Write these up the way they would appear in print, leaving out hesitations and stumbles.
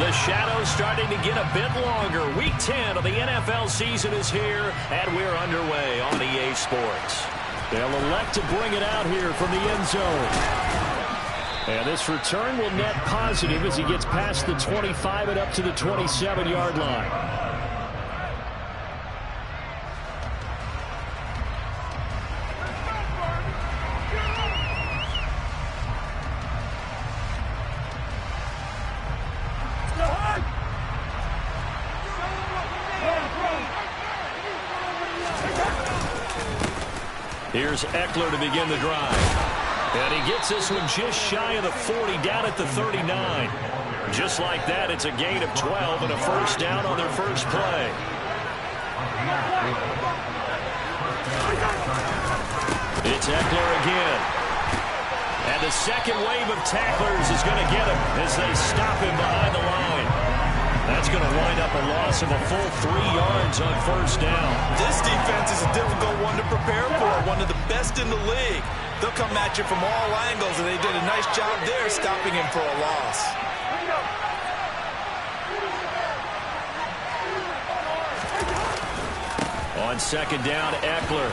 The shadow's starting to get a bit longer. Week 10 of the NFL season is here, and we're underway on EA Sports. They'll elect to bring it out here from the end zone. And this return will net positive as he gets past the 25 and up to the 27-yard line. Here's Eckler to begin the drive. And he gets this one just shy of the 40, down at the 39. Just like that, it's a gain of 12 and a first down on their first play. It's Eckler again. And the second wave of tacklers is going to get him as they stop him behind the line. That's going to wind up a loss of a full 3 yards on first down. This defense is a difficult one to prepare for, one of the best in the league. They'll come at you from all angles, and they did a nice job there stopping him for a loss. On second down, Eckler.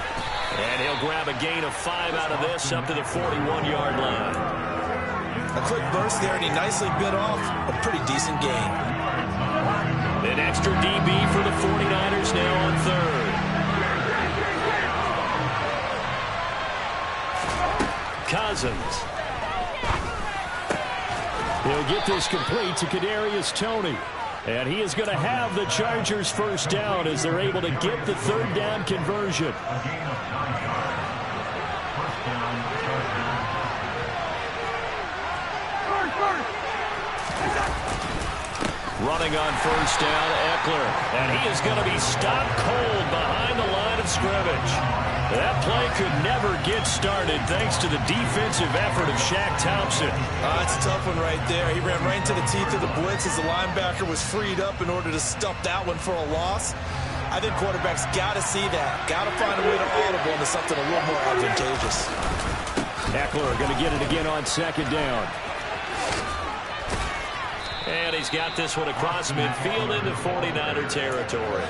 And he'll grab a gain of 5 out of this up to the 41-yard line. A quick burst there, and he nicely bit off a pretty decent gain. An extra DB for the 49ers now on third. Cousins. He'll get this complete to Kadarius Toney. And he is going to have the Chargers first down as they're able to get the third down conversion. Running on first down, Eckler. And he is going to be stopped cold behind the line of scrimmage. That play could never get started thanks to the defensive effort of Shaq Thompson. It's a tough one right there. He ran right into the teeth of the blitz as the linebacker was freed up in order to stuff that one for a loss. I think quarterbacks got to see that. Got to find a way to audible into something a little more advantageous. Eckler going to get it again on second down. And he's got this one across midfield into 49er territory.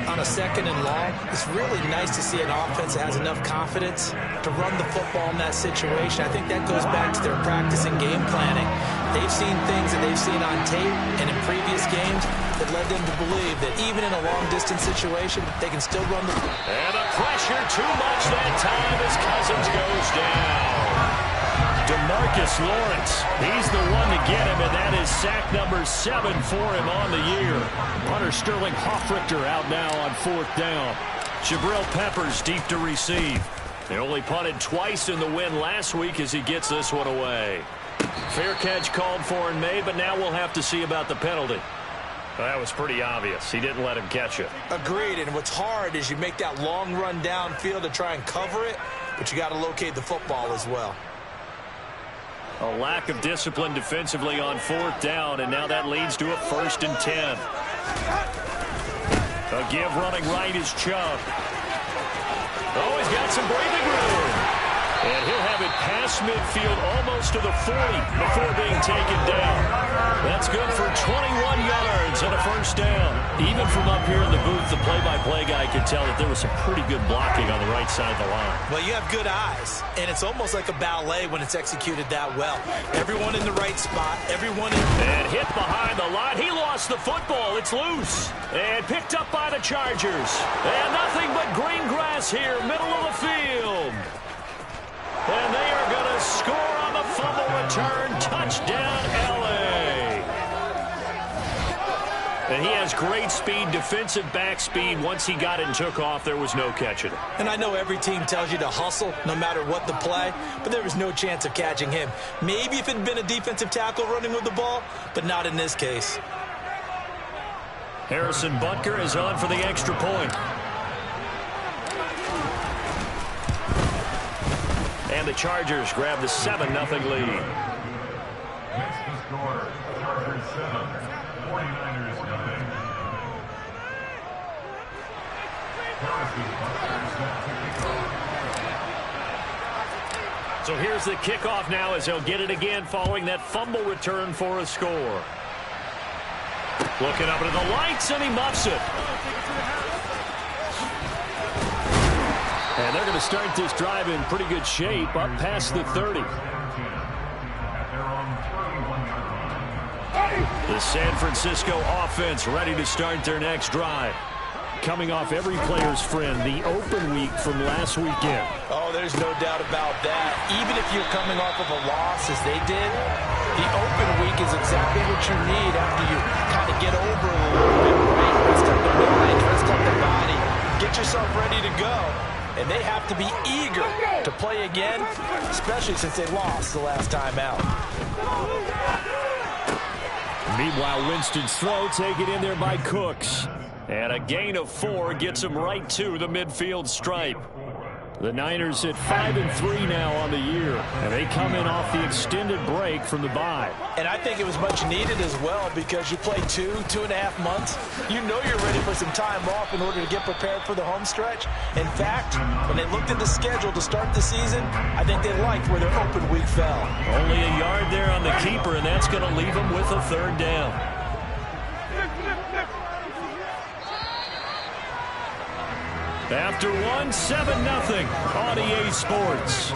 On a second and long, it's really nice to see an offense that has enough confidence to run the football in that situation. I think that goes back to their practice and game planning. They've seen things that they've seen on tape and in previous games that led them to believe that even in a long-distance situation, they can still run the... And the pressure too much that time as Cousins goes down. DeMarcus Lawrence, he's the one to get him, and that is sack number 7 for him on the year. Punter Sterling Hoffrichter out now on fourth down. Jabril Peppers deep to receive. They only punted twice in the win last week as he gets this one away. Fair catch called for and made, but now we'll have to see about the penalty. Well, that was pretty obvious. He didn't let him catch it. Agreed, and what's hard is you make that long run downfield to try and cover it, but you got to locate the football as well. A lack of discipline defensively on fourth down, and now that leads to a 1st and 10. A give running right is Chubb. Oh, he's got some breathing room. And he'll have it past midfield almost to the 40 before being taken down. That's good for 21 yards and a first down. Even from up here in the booth, the play-by-play guy could tell that there was some pretty good blocking on the right side of the line. Well, you have good eyes, and it's almost like a ballet when it's executed that well. Everyone in the right spot, everyone in... And hit behind the line. He lost the football. It's loose. And picked up by the Chargers. And nothing but green grass here, middle of the field. And they are going to score on the fumble return. Touchdown, L.A. And he has great speed, defensive back speed. Once he got it and took off, there was no catching it. And I know every team tells you to hustle no matter what the play, but there was no chance of catching him. Maybe if it had been a defensive tackle running with the ball, but not in this case. Harrison Butker is on for the extra point. And the Chargers grab the 7-0 lead. Next to score, Chargers 7, 49ers 9. So here's the kickoff now as he'll get it again following that fumble return for a score. Looking up into the lights, and he muffs it. And they're going to start this drive in pretty good shape, up past the 30. The San Francisco offense ready to start their next drive. Coming off every player's friend, the open week from last weekend. Oh, there's no doubt about that. Even if you're coming off of a loss as they did, the open week is exactly what you need after you kind of get over a little bit, right? Rest up the mind, rest up the body, get yourself ready to go. And they have to be eager to play again, especially since they lost the last time out. Meanwhile, Winston's throw taken in there by Cooks. And a gain of 4 gets him right to the midfield stripe. The Niners at 5-3 now on the year, and they come in off the extended break from the bye. And I think it was much needed as well because you play 2.5 months. You know you're ready for some time off in order to get prepared for the home stretch. In fact, when they looked at the schedule to start the season, I think they liked where their open week fell. Only a yard there on the keeper, and that's going to leave them with a third down. After 1, 7-0 on EA Sports.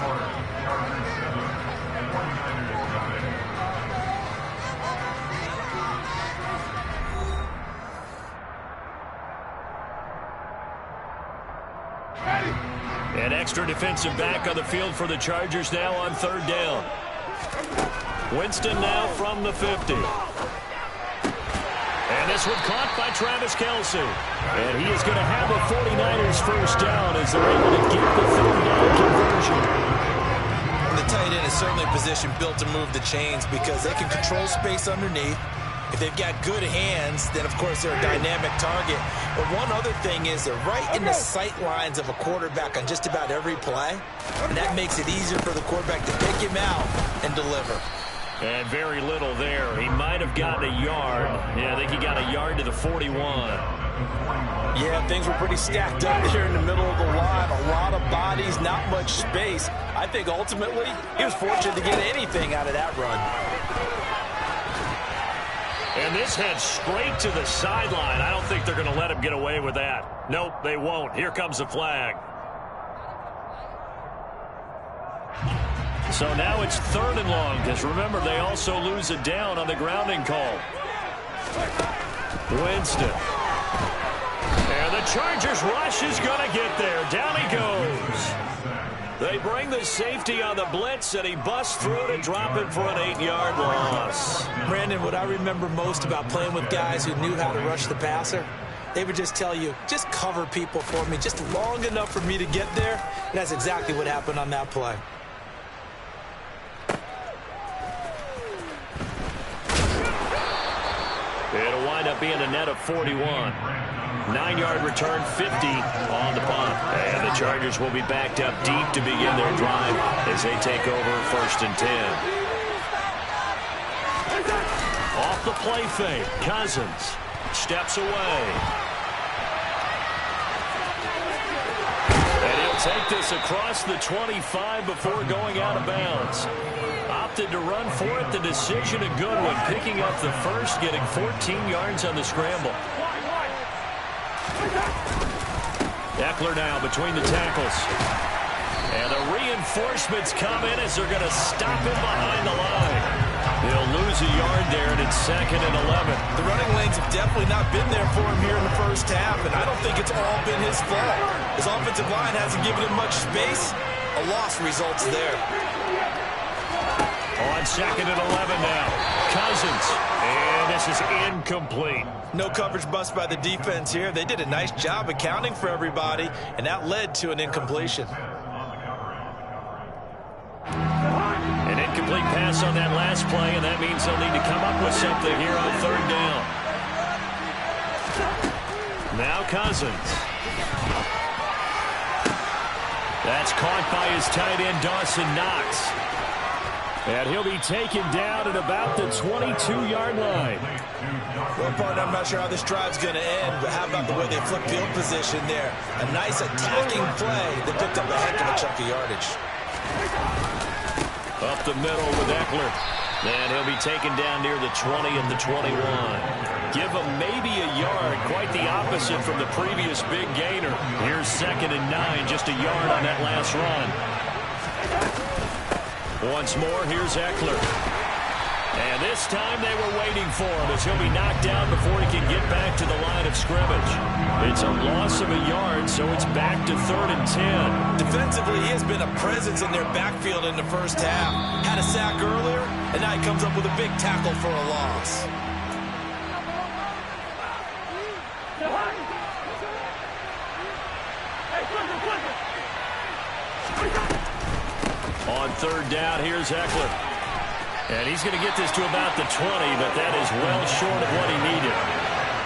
An extra defensive back on the field for the Chargers now on third down. Winston now from the 50. And this one caught by Travis Kelce. And he is going to have the 49ers first down as they're able to get the third down conversion. The tight end is certainly a position built to move the chains because they can control space underneath. If they've got good hands, then, of course, they're a dynamic target. But one other thing is they're right in the sight lines of a quarterback on just about every play. And that makes it easier for the quarterback to pick him out and deliver. And very little there. He might have gotten a yard. Yeah, I think he got a yard to the 41. Yeah, things were pretty stacked up there in the middle of the line. A lot of bodies, not much space. I think ultimately he was fortunate to get anything out of that run. And this heads straight to the sideline. I don't think they're going to let him get away with that. Nope, they won't. Here comes the flag. So now it's 3rd and long, because remember, they also lose a down on the grounding call. Winston. And the Chargers rush is going to get there. Down he goes. They bring the safety on the blitz, and he busts through to drop it for an 8-yard loss. Brandon, what I remember most about playing with guys who knew how to rush the passer, they would just tell you, just cover people for me, just long enough for me to get there. And that's exactly what happened on that play. It'll wind up being a net of 41. 9-yard return, 50 on the punt. And the Chargers will be backed up deep to begin their drive as they take over 1st and 10. Off the play fake, Cousins steps away. And he'll take this across the 25 before going out of bounds. Opted to run for it. The decision a good one. Picking up the first, getting 14 yards on the scramble. Eckler now between the tackles. And the reinforcements come in as they're going to stop him behind the line. He'll lose a yard there, and it's 2nd and 11. The running lanes have definitely not been there for him here in the first half, and I don't think it's all been his fault. His offensive line hasn't given him much space. A loss results there. On 2nd and 11 now. Cousins. And this is incomplete. No coverage bust by the defense here. They did a nice job accounting for everybody, and that led to an incompletion. An incomplete pass on that last play, and that means they'll need to come up with something here on 3rd down. Now Cousins. That's caught by his tight end, Dawson Knox. And he'll be taken down at about the 22-yard line. Well, partner, I'm not sure how this drive's going to end, but how about the way they flip field position there? A nice attacking play that picked up a heck of a chunk of yardage. Up the middle with Eckler. And he'll be taken down near the 20 at the 21. Give him maybe a yard. Quite the opposite from the previous big gainer. Here's 2nd and 9. Just a yard on that last run. Once more, here's Eckler. And this time they were waiting for him as he'll be knocked down before he can get back to the line of scrimmage. It's a loss of a yard, so it's back to 3rd and 10. Defensively, he has been a presence in their backfield in the first half. Had a sack earlier, and now he comes up with a big tackle for a loss. On 3rd down, here's Eckler. And he's going to get this to about the 20, but that is well short of what he needed.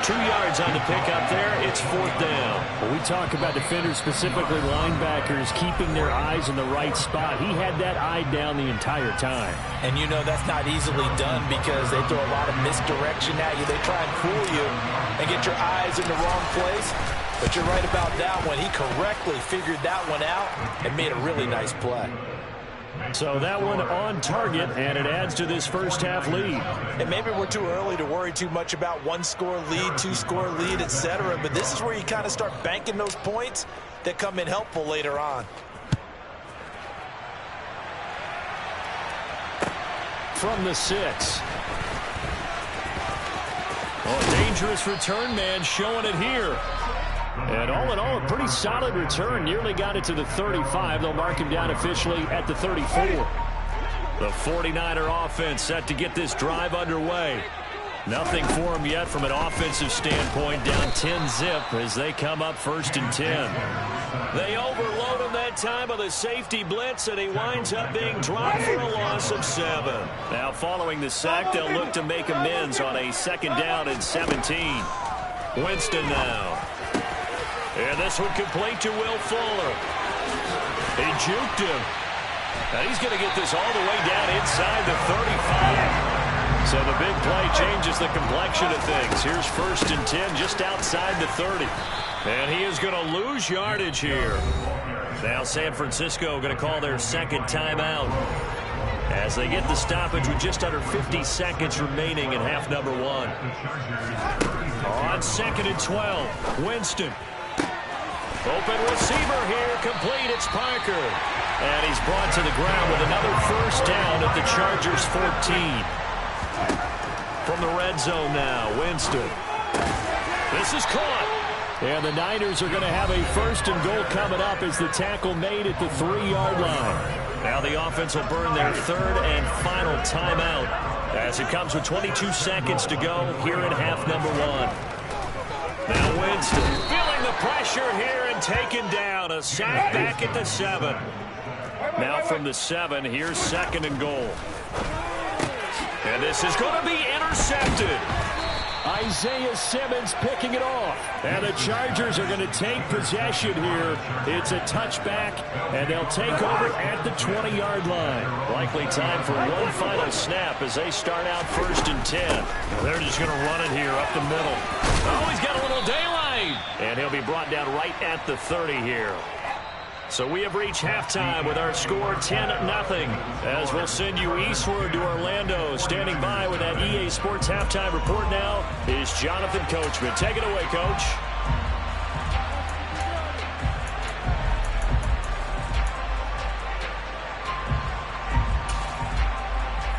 2 yards on the pickup there. It's 4th down. Well, we talk about defenders, specifically linebackers, keeping their eyes in the right spot. He had that eye down the entire time. And you know that's not easily done because they throw a lot of misdirection at you. They try and fool you and get your eyes in the wrong place. But you're right about that one. He correctly figured that one out and made a really nice play. So that one on target, and it adds to this first half lead. And maybe we're too early to worry too much about 1-score lead, 2-score lead, etc. But this is where you kind of start banking those points that come in helpful later on. From the 6. Oh, dangerous return man showing it here. And all in all, a pretty solid return. Nearly got it to the 35. They'll mark him down officially at the 34. The 49er offense set to get this drive underway. Nothing for him yet from an offensive standpoint. Down 10-zip as they come up 1st and 10. They overload him that time with a safety blitz, and he winds up being dropped for a loss of 7. Now following the sack, they'll look to make amends on a 2nd down and 17. Winston now. And this one complete to Will Fuller. He juked him. And he's going to get this all the way down inside the 35. So the big play changes the complexion of things. Here's 1st and 10 just outside the 30. And he is going to lose yardage here. Now San Francisco going to call their 2nd timeout as they get the stoppage with just under 50 seconds remaining in half number 1. On 2nd and 12, Winston. Open receiver here, complete, it's Parker. And he's brought to the ground with another 1st down at the Chargers' 14. From the red zone now, Winston. This is caught. And the Niners are going to have a 1st and goal coming up as the tackle made at the 3-yard line. Now the offense will burn their 3rd and final timeout as it comes with 22 seconds to go here in half number 1. Now Winston feeling the pressure here and taken down. A sack back at the 7. Now from the 7, here's 2nd and goal. And this is going to be intercepted. Isaiah Simmons picking it off. And the Chargers are going to take possession here. It's a touchback, and they'll take over at the 20-yard line. Likely time for one final snap as they start out 1st and 10. They're just going to run it here up the middle. Oh, he's got a little daylight. And he'll be brought down right at the 30 here. So we have reached halftime with our score 10-0. As we'll send you eastward to Orlando. Standing by with that EA Sports halftime report now is Jonathan Coachman. Take it away, Coach.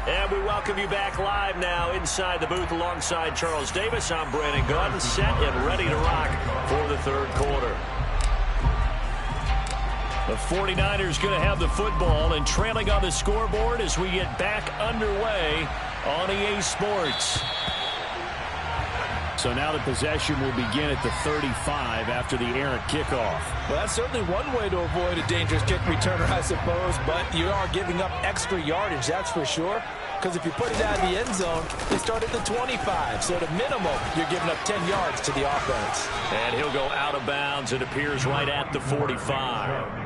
And we welcome you back live now inside the booth alongside Charles Davis. I'm Brandon Gaudin, set and ready to rock for the 3rd quarter. The 49ers going to have the football and trailing on the scoreboard as we get back underway on EA Sports. So now the possession will begin at the 35 after the errant kickoff. Well, that's certainly one way to avoid a dangerous kick returner, I suppose, but you are giving up extra yardage, that's for sure. Because if you put it out of the end zone, they start at the 25. So at a minimum, you're giving up 10 yards to the offense. And he'll go out of bounds. It appears right at the 45.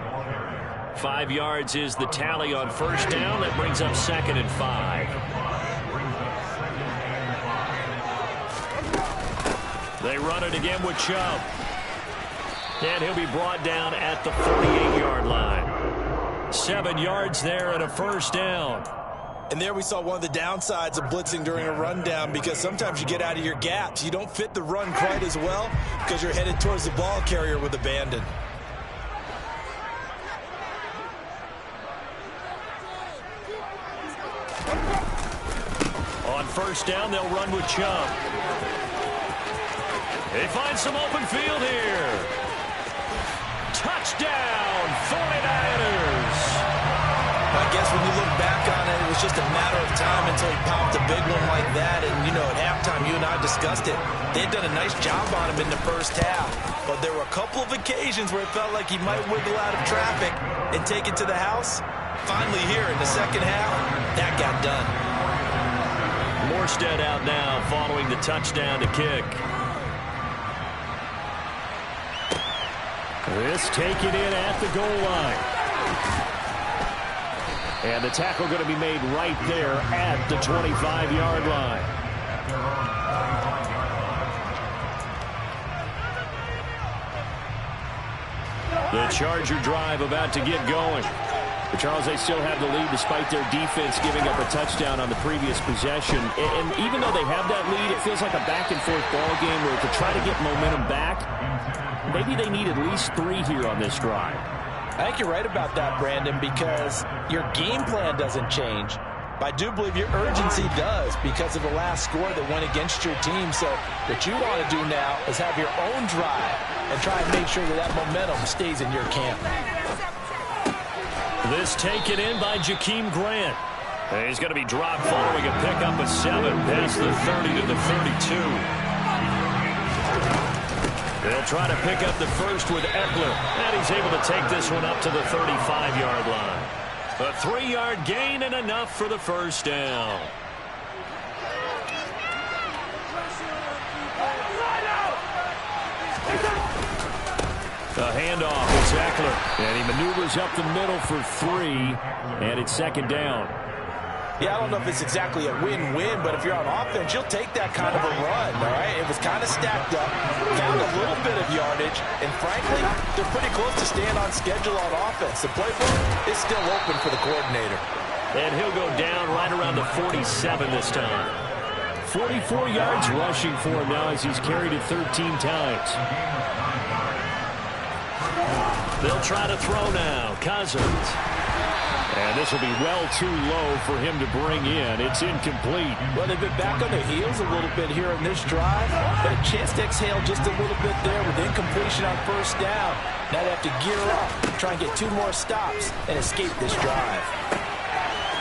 5 yards is the tally on 1st down. That brings up 2nd and 5. They run it again with Chubb. And he'll be brought down at the 48-yard line. 7 yards there and a first down. And there we saw one of the downsides of blitzing during a rundown, because sometimes you get out of your gaps. You don't fit the run quite as well because you're headed towards the ball carrier with abandon. On first down, they'll run with Chubb. They find some open field here. Touchdown, 49ers. I guess when you look back on it, it was just a matter of time until he popped a big one like that. And, you know, at halftime, you and I discussed it. They'd done a nice job on him in the first half. But there were a couple of occasions where it felt like he might wiggle out of traffic and take it to the house. Finally here in the second half, that got done. Morstead out now following the touchdown to kick. This taken in at the goal line. And the tackle going to be made right there at the 25-yard line. The Charger drive about to get going. But Charles, they still have the lead despite their defense giving up a touchdown on the previous possession. And even though they have that lead, it feels like a back-and-forth ball game where to try to get momentum back, maybe they need at least 3 here on this drive. I think you're right about that, Brandon, because your game plan doesn't change. But I do believe your urgency does because of the last score that went against your team. So what you want to do now is have your own drive and try and make sure that that momentum stays in your camp. This taken in by Jakeem Grant. And he's going to be dropped following a pickup of 7 past the 30 to the 32. They'll try to pick up the first with Eckler, and he's able to take this one up to the 35-yard line. A 3-yard gain and enough for the first down. The handoff is Eckler, and he maneuvers up the middle for 3, and it's second down. Yeah, I don't know if it's exactly a win-win, but if you're on offense, you'll take that kind of a run, all right? It was kind of stacked up, found a little bit of yardage, and frankly, they're pretty close to staying on schedule on offense. The playbook is still open for the coordinator. And he'll go down right around the 47 this time. 44 yards rushing for him now as he's carried it 13 times. They'll try to throw now. Cousins. And this will be well too low for him to bring in. It's incomplete. Well, they've been back on their heels a little bit here in this drive, but a chance to exhale just a little bit there with incompletion on first down. Now they have to gear up, try and get 2 more stops, and escape this drive.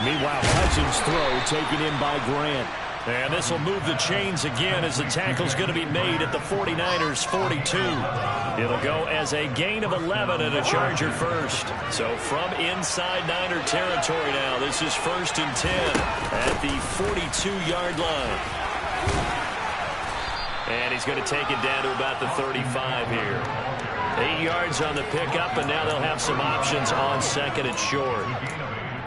Meanwhile, Cousins' throw taken in by Grant. And this will move the chains again as the tackle's going to be made at the 49ers' 42. It'll go as a gain of 11 and a Charger first. So from inside Niner territory now, this is 1st and 10 at the 42-yard line. And he's going to take it down to about the 35 here. 8 yards on the pickup, and now they'll have some options on 2nd and short.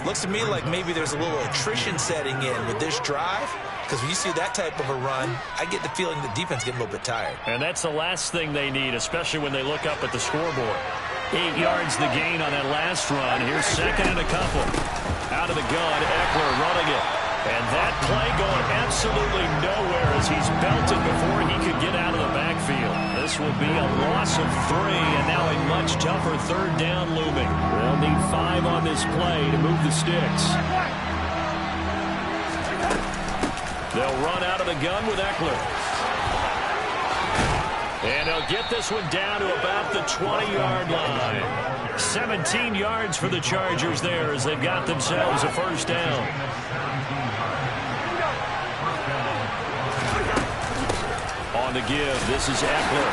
Looks to me like maybe there's a little attrition setting in with this drive, because when you see that type of a run, I get the feeling the defense getting a little bit tired. And that's the last thing they need, especially when they look up at the scoreboard. 8 yards the gain on that last run. Here's 2nd and a couple. Out of the gun, Eckler running it. And that play going absolutely nowhere as he's belted before he could get out of the backfield. This will be a loss of 3, and now a much tougher 3rd down looming. They'll need 5 on this play to move the sticks. They'll run out of the gun with Eckler. And they'll get this one down to about the 20-yard line. 17 yards for the Chargers there as they've got themselves a first down. On the give, this is Eckler.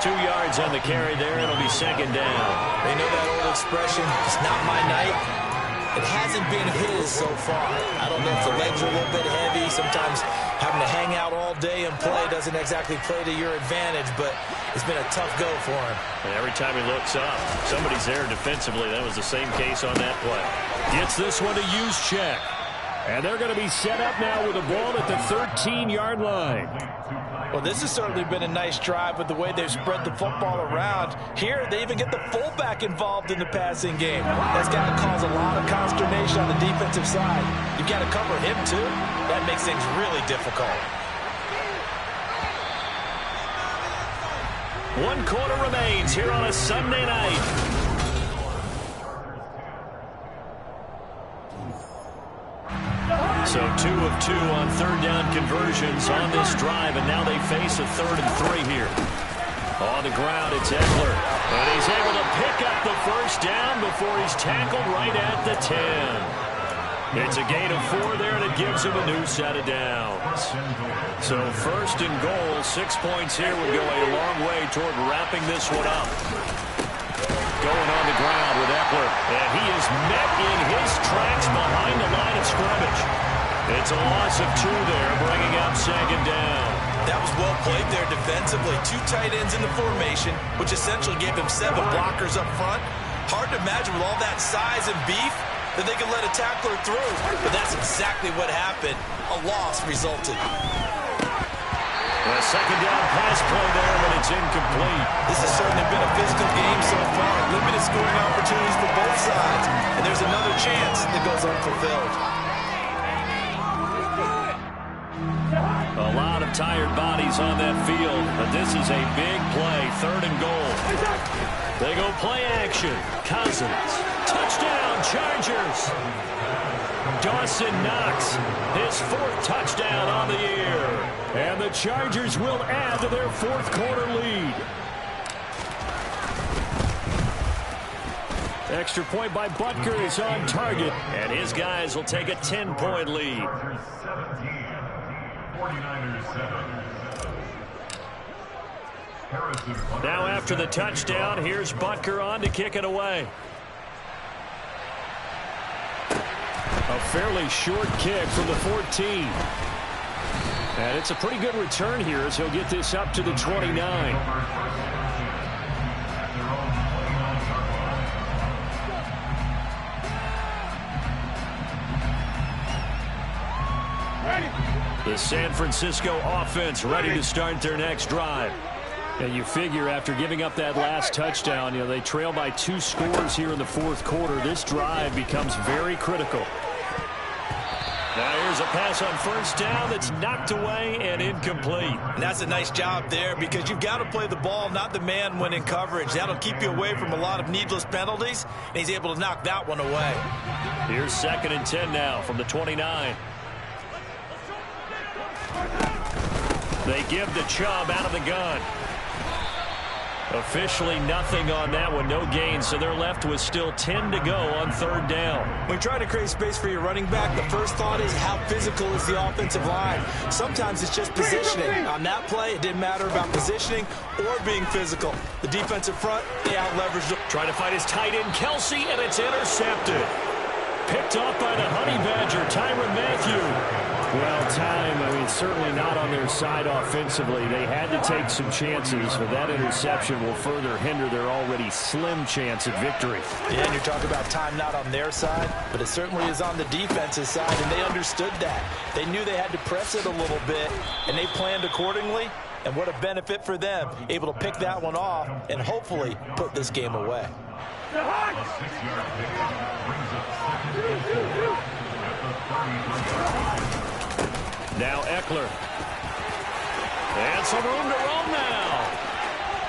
2 yards on the carry there. It'll be 2nd down. They know that old expression, it's not my night. It hasn't been his so far. I don't know if the legs are a little bit heavy. Sometimes having to hang out all day and play doesn't exactly play to your advantage, but it's been a tough go for him. And every time he looks up, somebody's there defensively. That was the same case on that play. Gets this one to use check. And they're going to be set up now with the ball at the 13-yard line. Well, this has certainly been a nice drive with the way they've spread the football around. Here, they even get the fullback involved in the passing game. That's got to cause a lot of consternation on the defensive side. You've got to cover him, too. That makes things really difficult. 1 quarter remains here on a Sunday night. So 2 of 2 on third down conversions on this drive, and now they face a 3rd and 3 here. On the ground, it's Eckler, and he's able to pick up the first down before he's tackled right at the 10. It's a gain of 4 there, and it gives him a new set of downs. So 1st and goal, 6 points here would go a long way toward wrapping this one up. Going on the ground with Eckler, and he is met in his tracks behind the line of scrimmage. It's a loss of 2 there, bringing up 2nd down. That was well played there defensively. 2 tight ends in the formation, which essentially gave him 7 blockers up front. Hard to imagine with all that size and beef that they could let a tackler through. But that's exactly what happened. A loss resulted. A 2nd down pass play there, but it's incomplete. This has certainly been a physical game so far. Limited scoring opportunities for both sides. And there's another chance that goes unfulfilled. A lot of tired bodies on that field, but this is a big play. 3rd and goal. They go play action. Cousins. Touchdown, Chargers. Dawson Knox, his 4th touchdown on the year. And the Chargers will add to their 4th quarter lead. Extra point by Butker is on target, and his guys will take a 10-point lead. 49ers 7. Now after the touchdown, here's Butker on to kick it away. A fairly short kick from the 14. And it's a pretty good return here as he'll get this up to the 29. The San Francisco offense ready to start their next drive. And you figure after giving up that last touchdown, they trail by 2 scores here in the 4th quarter. This drive becomes very critical. Now here's a pass on 1st down that's knocked away and incomplete. And that's a nice job there because you've got to play the ball, not the man when in coverage. That'll keep you away from a lot of needless penalties, and he's able to knock that one away. Here's 2nd and 10 now from the 29. They give the Chubb out of the gun. Officially nothing on that one, no gain, so they're left with still 10 to go on 3rd down. When you try to create space for your running back, the first thought is how physical is the offensive line. Sometimes it's just positioning. On that play, it didn't matter about positioning or being physical. The defensive front, they out-leveraged. Trying to find his tight end, Kelsey, and it's intercepted. Picked off by the Honey Badger, Tyrann Mathieu. Well, time, certainly not on their side offensively. They had to take some chances, but that interception will further hinder their already slim chance at victory. Yeah, and you're talking about time not on their side, but it certainly is on the defensive side, and they understood that. They knew they had to press it a little bit, and they planned accordingly, and what a benefit for them, able to pick that one off and hopefully put this game away. A 6-yard pickup brings up 2nd and 4 at the 30. Now Eckler. And some room to roam now.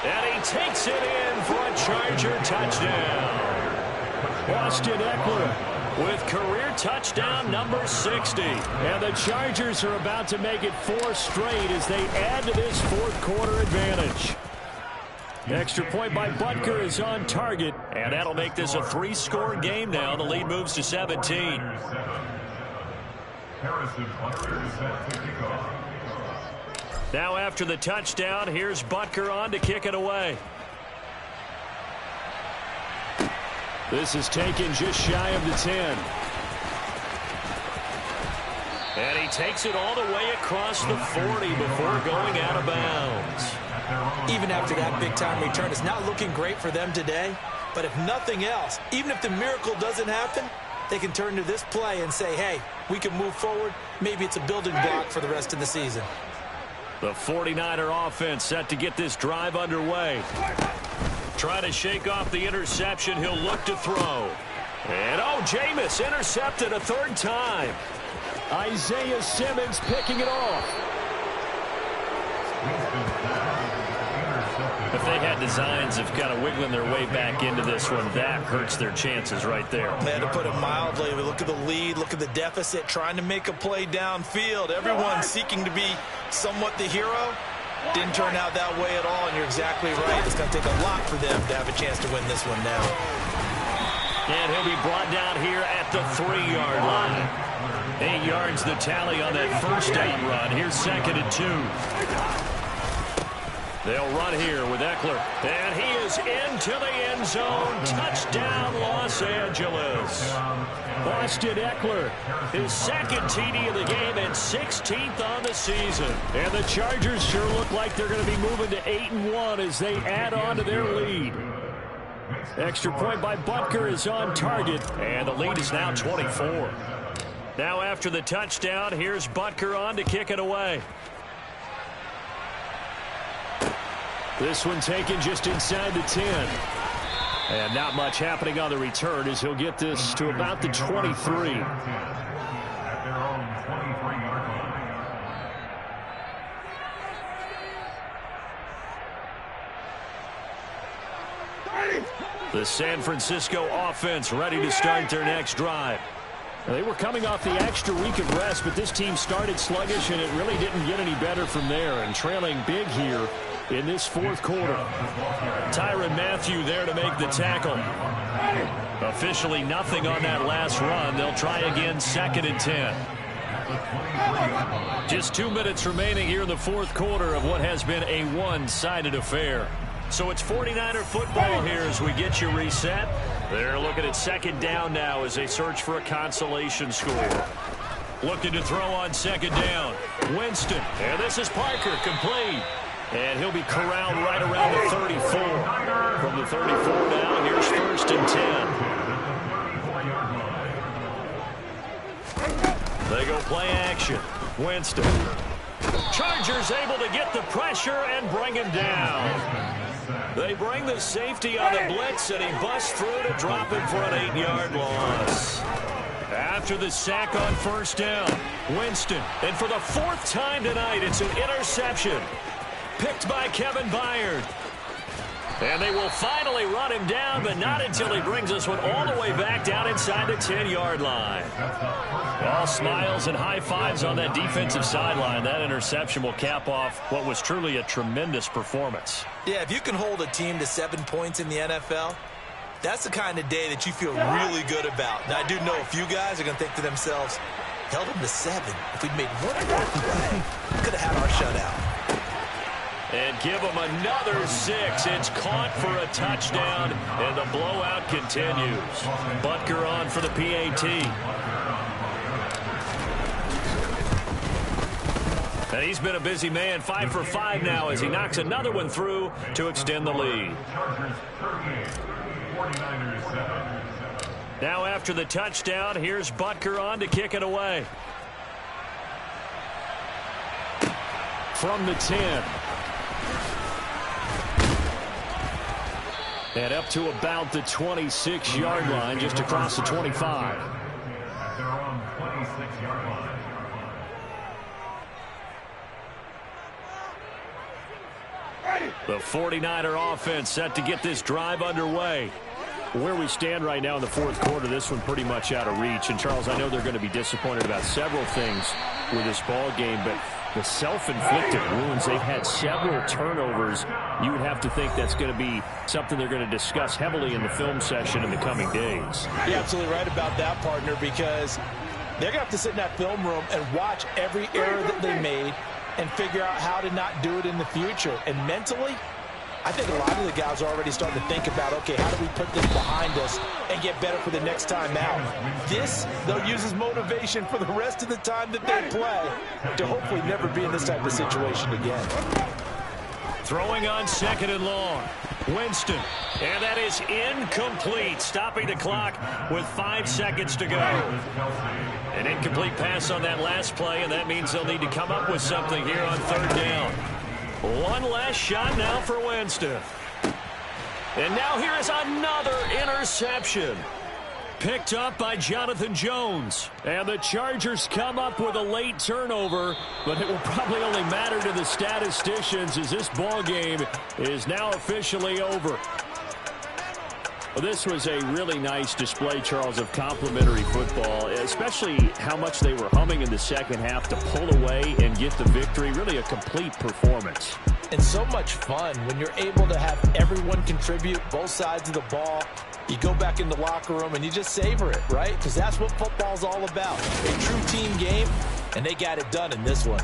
And he takes it in for a Charger touchdown. Austin Eckler with career touchdown number 60. And the Chargers are about to make it 4 straight as they add to this 4th quarter advantage. Extra point by Butker is on target, and that'll make this a 3-score game now. The lead moves to 17. Now after the touchdown, here's Butker on to kick it away. This is taken just shy of the 10. And he takes it all the way across the 40 before going out of bounds. Even after that big-time return, it's not looking great for them today. But if nothing else, even if the miracle doesn't happen, they can turn to this play and say, hey, we can move forward. Maybe it's a building block for the rest of the season. The 49er offense set to get this drive underway. Trying to shake off the interception. He'll look to throw. And, Jameis intercepted a third time. Isaiah Simmons picking it off. If they had designs of kind of wiggling their way back into this one, that hurts their chances right there. Man, to put it mildly, look at the lead, look at the deficit, trying to make a play downfield. Everyone seeking to be somewhat the hero. Didn't turn out that way at all, and you're exactly right. It's going to take a lot for them to have a chance to win this one now. And he'll be brought down here at the 3-yard line. 8 yards the tally on that first down run. Here's 2nd and 2. They'll run here with Eckler. And he is into the end zone. Touchdown, Los Angeles. Austin Eckler, his 2nd TD of the game and 16th on the season. And the Chargers sure look like they're going to be moving to 8-1 as they add on to their lead. Extra point by Butker is on target. And the lead is now 24. Now after the touchdown, here's Butker on to kick it away. This one taken just inside the 10. And not much happening on the return as he'll get this to about the 23. At their own 23-yard line. The San Francisco offense ready to start their next drive. They were coming off the extra week of rest, but this team started sluggish, and it really didn't get any better from there. And trailing big here in this 4th quarter. Tyrann Mathieu there to make the tackle. Officially nothing on that last run. They'll try again, 2nd and 10. Just 2 minutes remaining here in the 4th quarter of what has been a one-sided affair. So it's 49er football here as we get you reset. They're looking at 2nd down now as they search for a consolation score. Looking to throw on 2nd down. Winston. And this is Parker, complete. And he'll be corralled right around the 34. From the 34 now, here's 1st and 10. They go play action. Winston. Chargers able to get the pressure and bring him down. They bring the safety on the blitz, and he busts through to drop him for an 8-yard loss. After the sack on 1st down, Winston. And for the 4th time tonight, it's an interception. Picked by Kevin Byard. And they will finally run him down, but not until he brings us one all the way back down inside the 10-yard line. All smiles and high fives on that defensive sideline. That interception will cap off what was truly a tremendous performance. Yeah, if you can hold a team to 7 points in the NFL, that's the kind of day that you feel really good about. Now, I do know a few guys are going to think to themselves, held them to 7. If we'd made one more play, we could have had our shutout. And give them another 6. It's caught for a touchdown, and the blowout continues. Butker on for the PAT. And he's been a busy man, 5 for 5 now as he knocks another one through to extend the lead. Now after the touchdown, here's Butker on to kick it away. From the 10. And up to about the 26-yard line, just across the 25. At their own 26-yard line. The 49er offense set to get this drive underway. Where we stand right now in the 4th quarter, this one pretty much out of reach. And, Charles, I know they're going to be disappointed about several things with this ball game, but the self-inflicted wounds, they've had several turnovers. You would have to think that's going to be something they're going to discuss heavily in the film session in the coming days. You're absolutely right about that, partner, because they're going to have to sit in that film room and watch every error that they made and figure out how to not do it in the future. And mentally, I think a lot of the guys are already starting to think about, okay, how do we put this behind us and get better for the next time out? This, they'll use as motivation for the rest of the time that they play to hopefully never be in this type of situation again. Throwing on 2nd and long. Winston. And that is incomplete. Stopping the clock with 5 seconds to go. An incomplete pass on that last play, and that means they'll need to come up with something here on 3rd down. One last shot now for Winston. And now here is another interception. Picked up by Jonathan Jones. And the Chargers come up with a late turnover, but it will probably only matter to the statisticians as this ball game is now officially over. Well, this was a really nice display, Charles, of complimentary football, especially how much they were humming in the second half to pull away and get the victory. Really a complete performance. And so much fun when you're able to have everyone contribute, both sides of the ball. You go back in the locker room and you just savor it, right? Because that's what football's all about. A true team game, and they got it done in this one.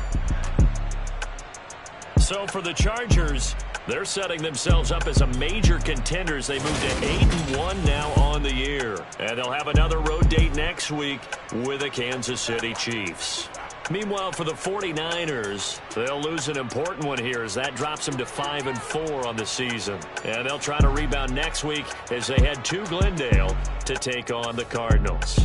So for the Chargers, they're setting themselves up as a major contender as they move to 8-1 now on the year. And they'll have another road date next week with the Kansas City Chiefs. Meanwhile, for the 49ers, they'll lose an important one here as that drops them to 5-4 on the season. And they'll try to rebound next week as they head to Glendale to take on the Cardinals.